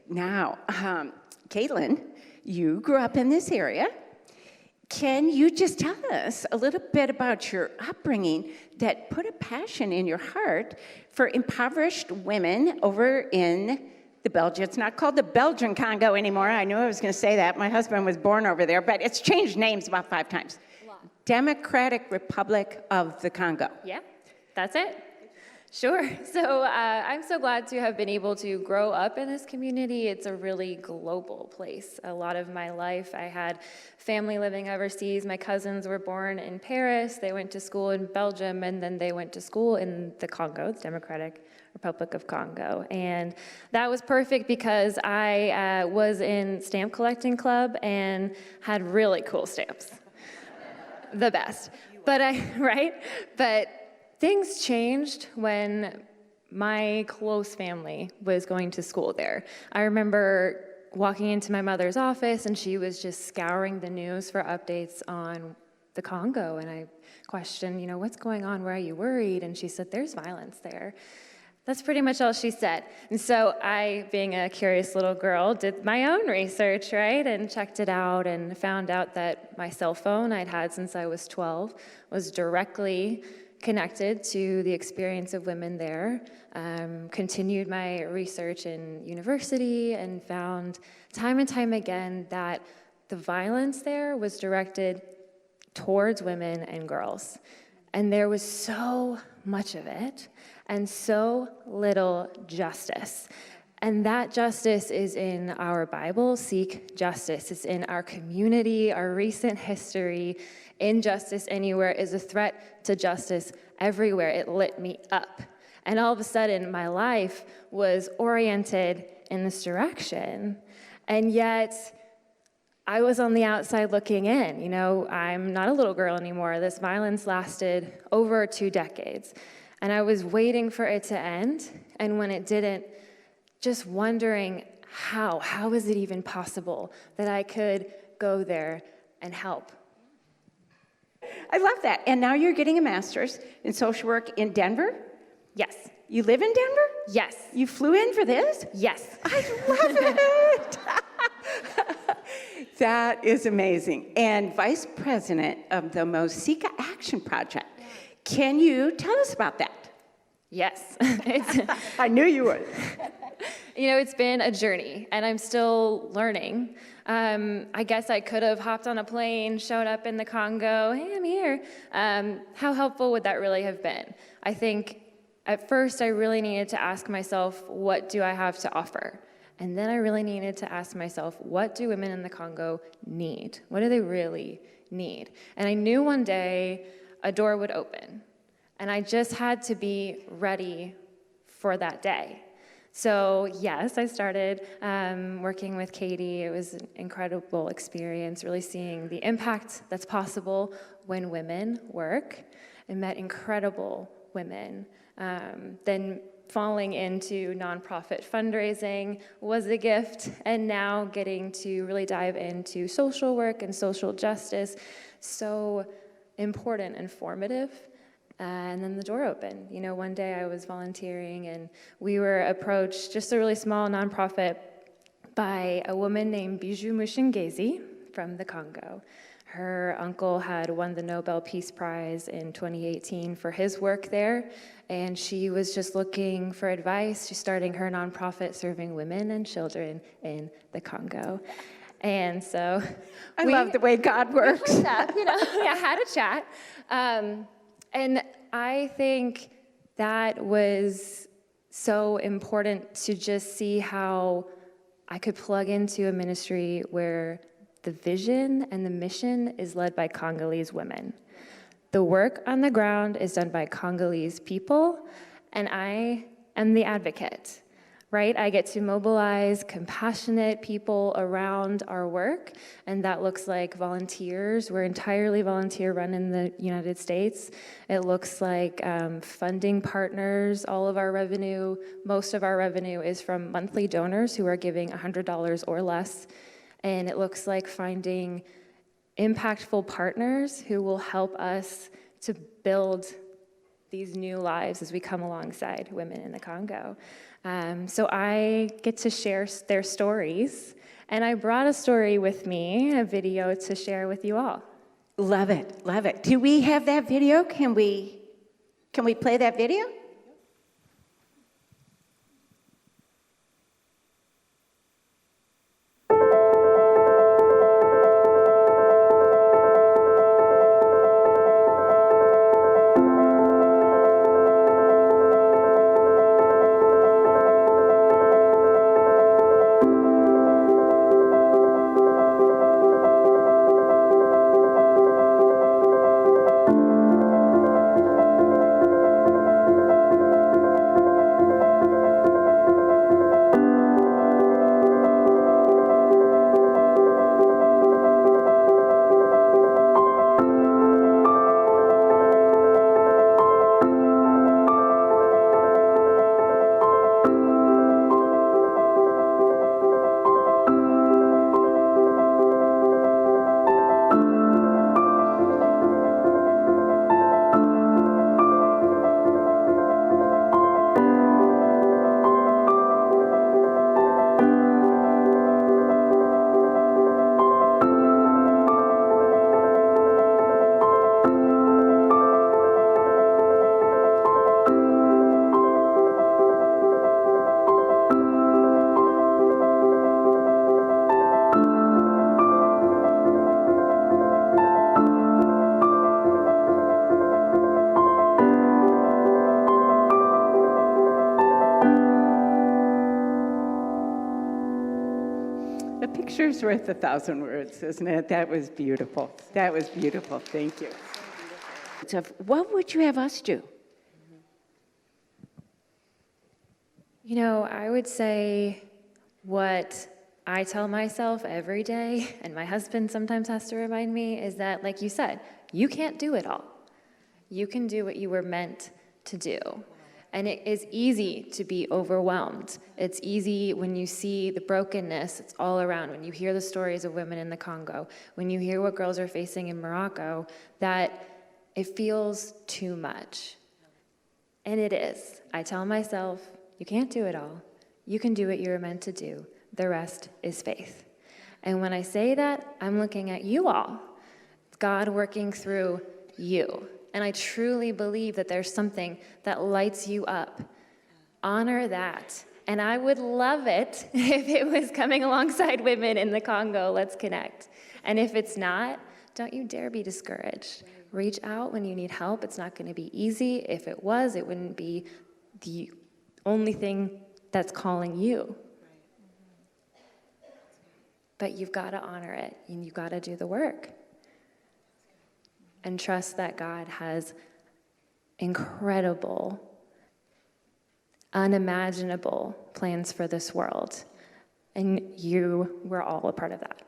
Now, Caitlin, you grew up in this area. Can you just tell us a little bit about your upbringing that put a passion in your heart for impoverished women over in the Belgian, it's not called the Belgian Congo anymore. I knew I was going to say that. My husband was born over there, but it's changed names about 5 times. Democratic Republic of the Congo. Yeah, that's it. Sure. So I'm so glad to have been able to grow up in this community. It's a really global place. A lot of my life, I had family living overseas. My cousins were born in Paris. They went to school in Belgium, and then they went to school in the Congo, the Democratic Republic of Congo. And that was perfect because I was in stamp collecting club and had really cool stamps. The best. But But things changed when my close family was going to school there. I remember walking into my mother's office and she was just scouring the news for updates on the Congo. And I questioned, what's going on? Why are you worried? And she said, there's violence there. That's pretty much all she said. And so I, being a curious little girl, did my own research, right? And checked it out and found out that my cell phone I'd had since I was 12 was directly connected to the experience of women there, continued my research in university, and found time and time again that the violence there was directed towards women and girls. And there was so much of it, and so little justice. And that justice is in our Bible, seek justice. It's in our community, our recent history. Injustice anywhere is a threat to justice everywhere. It lit me up. And all of a sudden, my life was oriented in this direction. And yet, I was on the outside looking in. I'm not a little girl anymore. This violence lasted over 2 decades. And I was waiting for it to end. And when it didn't, just wondering how is it even possible that I could go there and help? I love that. And now you're getting a master's in social work in Denver? Yes. You live in Denver? Yes. You flew in for this? Yes. I love it. That is amazing. And Vice President of the Moseka Action Project. Can you tell us about that? Yes. I knew you would. It's been a journey, and I'm still learning. I guess I could have hopped on a plane, showed up in the Congo, hey, I'm here. How helpful would that really have been? I think at first I really needed to ask myself, what do I have to offer? And then I really needed to ask myself, what do women in the Congo need? What do they really need? And I knew one day a door would open, and I just had to be ready for that day. So yes, I started working with Katie. It was an incredible experience, really seeing the impact that's possible when women work, and met incredible women. Then falling into nonprofit fundraising was a gift, and now getting to really dive into social work and social justice, so important and formative. And then the door opened. One day I was volunteering, and we were approached, just a really small nonprofit, by a woman named Bijou Mushengezi from the Congo. Her uncle had won the Nobel Peace Prize in 2018 for his work there, and she was just looking for advice. She's starting her nonprofit serving women and children in the Congo. And so I love the way God works. I had a chat. And I think that was so important to just see how I could plug into a ministry where the vision and the mission is led by Congolese women. The work on the ground is done by Congolese people, and I am the advocate, right? I get to mobilize compassionate people around our work, and that looks like volunteers. We're entirely volunteer-run in the United States. It looks like funding partners. All of our revenue, most of our revenue is from monthly donors who are giving $100 or less. And it looks like finding impactful partners who will help us to build these new lives as we come alongside women in the Congo. So I get to share their stories, and I brought a story with me, a video to share with you all. Love it, love it. Do we have that video? Can we play that video? A picture's worth 1,000 words, isn't it? That was beautiful. That was beautiful. Thank you. So what would you have us do? You know, I would say what I tell myself every day, and my husband sometimes has to remind me, is that, like you said, you can't do it all. You can do what you were meant to do. And it is easy to be overwhelmed. It's easy when you see the brokenness, it's all around. When you hear the stories of women in the Congo, when you hear what girls are facing in Morocco, that it feels too much. And it is. I tell myself, you can't do it all. You can do what you were meant to do. The rest is faith. And when I say that, I'm looking at you all. God working through you. And I truly believe that there's something that lights you up. Honor that. And I would love it if it was coming alongside women in the Congo. Let's connect. And if it's not, don't you dare be discouraged. Reach out when you need help. It's not going to be easy. If it was, it wouldn't be the only thing that's calling you. But you've got to honor it, and you've got to do the work. And trust that God has incredible, unimaginable plans for this world. And we're all a part of that.